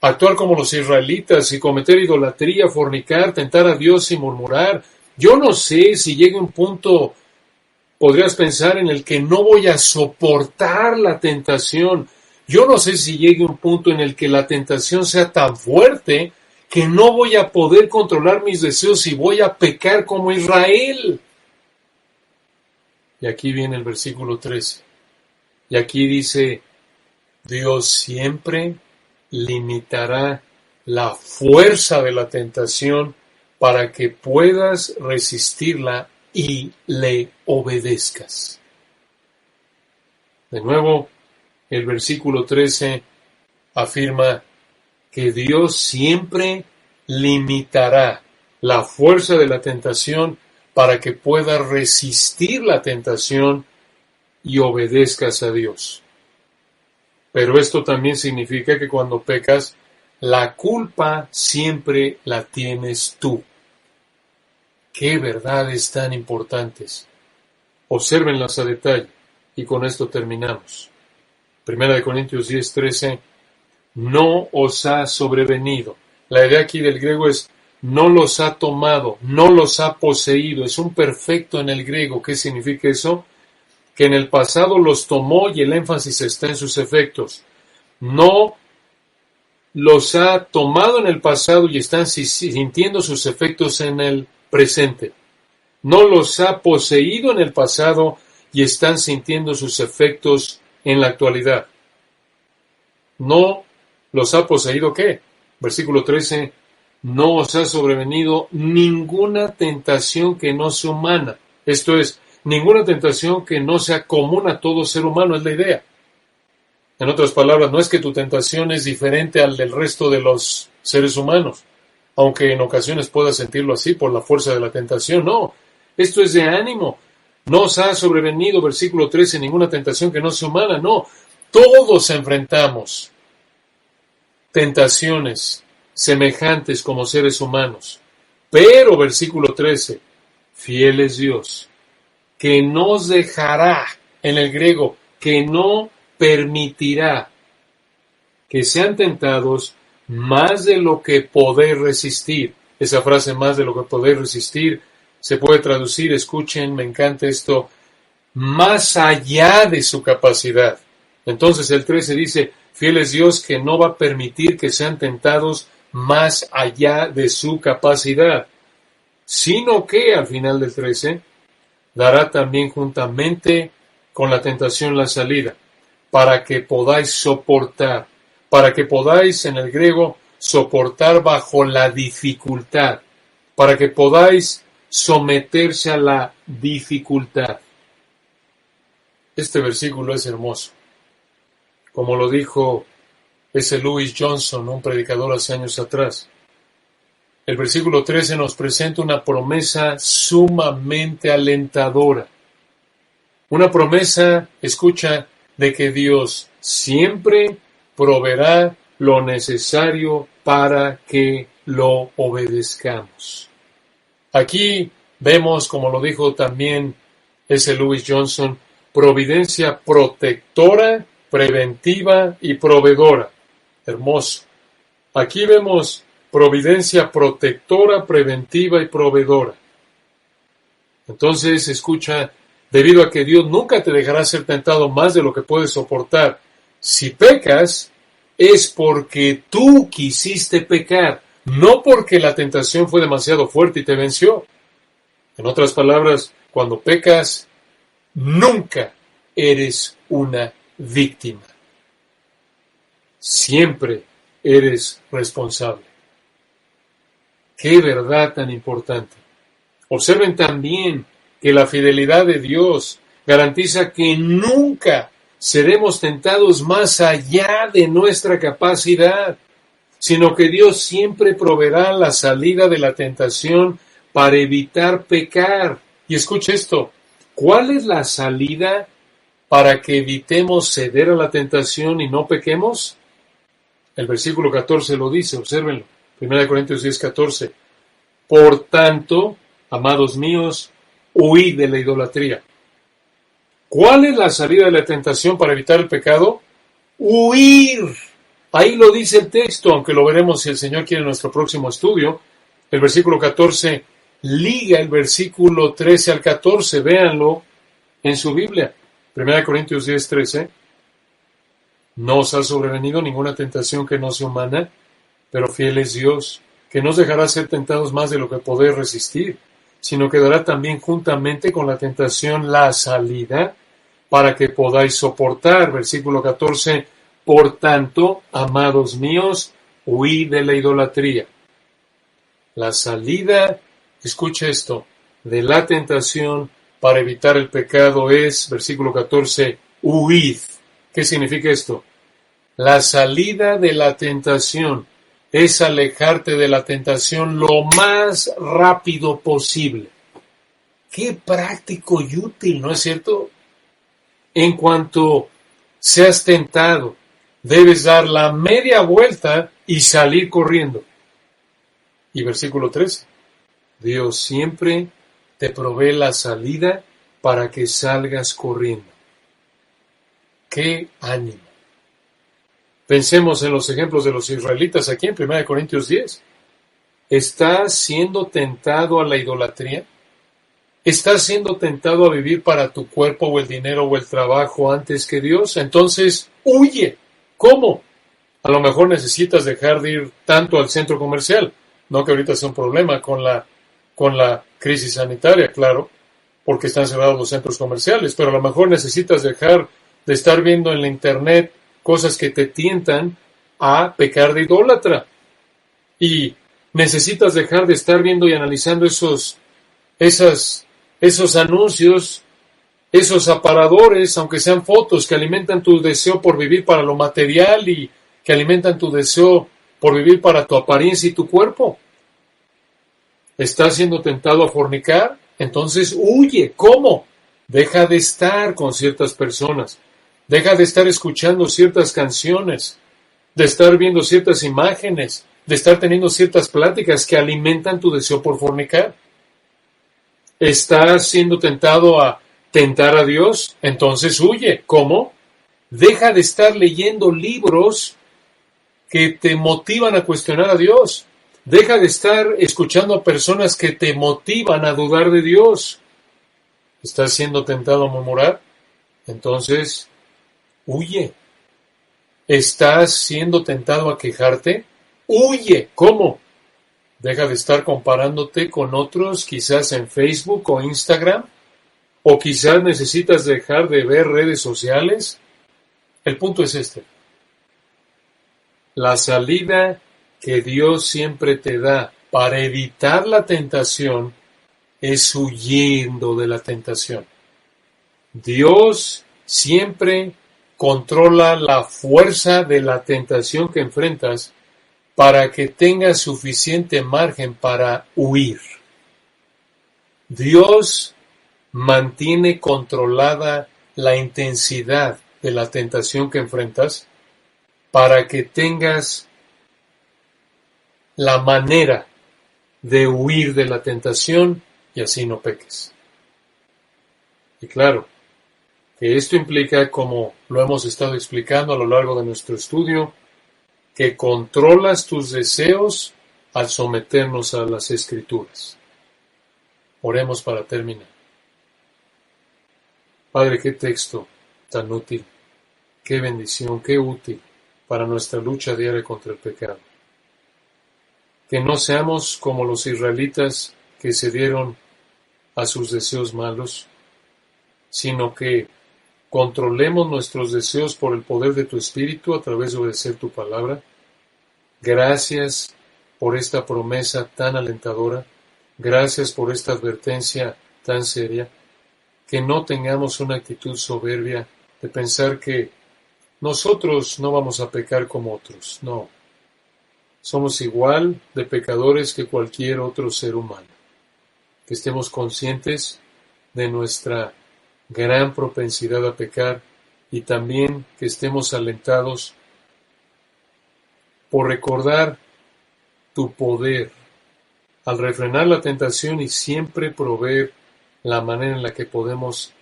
actuar como los israelitas y cometer idolatría, fornicar, tentar a Dios y murmurar. Yo no sé si llega un punto, podrías pensar, en el que no voy a soportar la tentación. Yo no sé si llegue un punto en el que la tentación sea tan fuerte que no voy a poder controlar mis deseos y voy a pecar como Israel. Y aquí viene el versículo 13. Y aquí dice, Dios siempre limitará la fuerza de la tentación para que puedas resistirla y le obedezcas. De nuevo, el versículo 13 afirma que Dios siempre limitará la fuerza de la tentación para que puedas resistir la tentación y obedezcas a Dios. Pero esto también significa que cuando pecas, la culpa siempre la tienes tú. ¡Qué verdades tan importantes! Obsérvenlas a detalle, y con esto terminamos. 1 Corintios 10:13, no os ha sobrevenido. La idea aquí del griego es, no los ha tomado, no los ha poseído. Es un perfecto en el griego. ¿Qué significa eso? Que en el pasado los tomó y el énfasis está en sus efectos. No los ha tomado en el pasado y están sintiendo sus efectos en el presente. No los ha poseído en el pasado y están sintiendo sus efectos en la actualidad. No los ha poseído, ¿qué? Versículo 13, no os ha sobrevenido ninguna tentación que no sea humana. Esto es, ninguna tentación que no sea común a todo ser humano, es la idea. En otras palabras, no es que tu tentación es diferente al del resto de los seres humanos, aunque en ocasiones puedas sentirlo así por la fuerza de la tentación. No, esto es de ánimo. No os ha sobrevenido, versículo 13, ninguna tentación que no sea humana. No, todos enfrentamos tentaciones semejantes como seres humanos. Pero, versículo 13, fiel es Dios, que nos dejará, en el griego, que no permitirá que sean tentados más de lo que poder resistir. Esa frase, más de lo que poder resistir, se puede traducir, escuchen, me encanta esto, más allá de su capacidad. Entonces el 13 dice, fiel es Dios que no va a permitir que sean tentados más allá de su capacidad, sino que, al final del 13, dará también juntamente con la tentación la salida, para que podáis soportar, para que podáis, en el griego, soportar bajo la dificultad, para que podáis someterse a la dificultad. Este versículo es hermoso. Como lo dijo ese Louis Johnson, un predicador hace años atrás. El versículo 13 nos presenta una promesa sumamente alentadora. Una promesa, escucha, de que Dios siempre proveerá lo necesario para que lo obedezcamos. Aquí vemos, como lo dijo también ese Louis Johnson, providencia protectora, preventiva y proveedora. Hermoso. Aquí vemos providencia protectora, preventiva y proveedora. Entonces, escucha, debido a que Dios nunca te dejará ser tentado más de lo que puedes soportar, si pecas, es porque tú quisiste pecar, no porque la tentación fue demasiado fuerte y te venció. En otras palabras, cuando pecas, nunca eres una víctima. Siempre eres responsable. ¡Qué verdad tan importante! Observen también que la fidelidad de Dios garantiza que nunca seremos tentados más allá de nuestra capacidad, sino que Dios siempre proveerá la salida de la tentación para evitar pecar. Y escuche esto, ¿cuál es la salida para que evitemos ceder a la tentación y no pequemos? El versículo 14 lo dice, obsérvenlo. 1 Corintios 10:14. Por tanto, amados míos, huid de la idolatría. ¿Cuál es la salida de la tentación para evitar el pecado? Huir. Ahí lo dice el texto, aunque lo veremos si el Señor quiere en nuestro próximo estudio. El versículo 14 liga el versículo 13 al 14. Véanlo en su Biblia. 1 Corintios 10:13. No os ha sobrevenido ninguna tentación que no sea humana, pero fiel es Dios, que no os dejará ser tentados más de lo que podéis resistir, sino que dará también juntamente con la tentación la salida para que podáis soportar. Versículo 14. Por tanto, amados míos, huid de la idolatría. La salida, escucha esto, de la tentación para evitar el pecado es, versículo 14, huid. ¿Qué significa esto? La salida de la tentación es alejarte de la tentación lo más rápido posible. Qué práctico y útil, ¿no es cierto? En cuanto seas tentado, debes dar la media vuelta y salir corriendo. Y versículo 13. Dios siempre te provee la salida para que salgas corriendo. ¡Qué ánimo! Pensemos en los ejemplos de los israelitas aquí en 1 Corintios 10. ¿Estás siendo tentado a la idolatría? ¿Estás siendo tentado a vivir para tu cuerpo o el dinero o el trabajo antes que Dios? Entonces, huye. ¿Cómo? A lo mejor necesitas dejar de ir tanto al centro comercial. No que ahorita sea un problema con la crisis sanitaria, claro, porque están cerrados los centros comerciales, pero a lo mejor necesitas dejar de estar viendo en la internet cosas que te tientan a pecar de idólatra. Y necesitas dejar de estar viendo y analizando esos anuncios, esos aparadores, aunque sean fotos, que alimentan tu deseo por vivir para lo material y que alimentan tu deseo por vivir para tu apariencia y tu cuerpo. ¿Estás siendo tentado a fornicar? Entonces huye. ¿Cómo? Deja de estar con ciertas personas. Deja de estar escuchando ciertas canciones, de estar viendo ciertas imágenes, de estar teniendo ciertas pláticas que alimentan tu deseo por fornicar. ¿Estás siendo tentado a tentar a Dios? Entonces huye. ¿Cómo? Deja de estar leyendo libros que te motivan a cuestionar a Dios. Deja de estar escuchando a personas que te motivan a dudar de Dios. ¿Estás siendo tentado a murmurar? Entonces, huye. ¿Estás siendo tentado a quejarte? Huye. ¿Cómo? Deja de estar comparándote con otros, quizás en Facebook o Instagram, o quizás necesitas dejar de ver redes sociales. El punto es este. La salida que Dios siempre te da para evitar la tentación es huyendo de la tentación. Dios siempre controla la fuerza de la tentación que enfrentas para que tengas suficiente margen para huir. Dios mantiene controlada la intensidad de la tentación que enfrentas para que tengas la manera de huir de la tentación y así no peques. Y claro, que esto implica, como lo hemos estado explicando a lo largo de nuestro estudio, que controlas tus deseos al someternos a las Escrituras. Oremos para terminar. Padre, qué texto tan útil, qué bendición, qué útil para nuestra lucha diaria contra el pecado. Que no seamos como los israelitas que cedieron a sus deseos malos, sino que controlemos nuestros deseos por el poder de tu Espíritu a través de obedecer tu palabra. Gracias por esta promesa tan alentadora. Gracias por esta advertencia tan seria, que no tengamos una actitud soberbia de pensar que nosotros no vamos a pecar como otros. No, somos igual de pecadores que cualquier otro ser humano. Que estemos conscientes de nuestra gran propensidad a pecar y también que estemos alentados por recordar tu poder al refrenar la tentación y siempre proveer la manera en la que podemos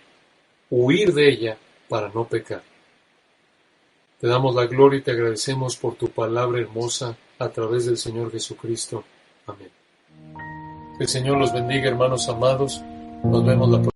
huir de ella para no pecar. Te damos la gloria y te agradecemos por tu palabra hermosa a través del Señor Jesucristo. Amén. Que el Señor los bendiga, hermanos amados. Nos vemos la próxima.